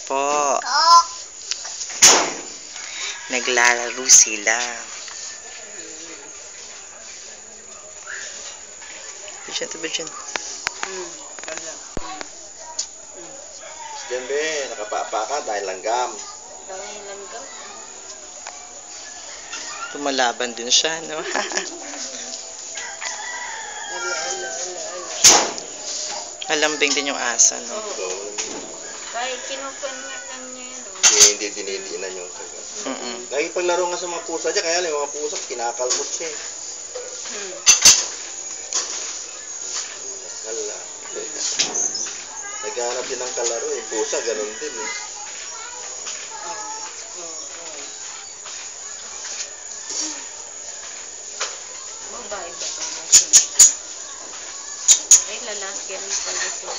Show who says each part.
Speaker 1: po. Naglalaro sila. Bidyan.
Speaker 2: Diyan be, nakapapa ka dahil langgam.
Speaker 1: Tumalaban din siya, no? Malambing din yung asa, no?
Speaker 3: Kahit kinukunyan niya yan.
Speaker 2: Hindi dinidinan yung kagat. Lagi paglaro nga sa mga pusa dyan, kaya lang yung mga pusa, kinakalmot siya. Hala. Naghanap din ng kalaro, yung pusa, ganun din eh.
Speaker 3: Babae ba ito? Ay, lalaki rin pala ito.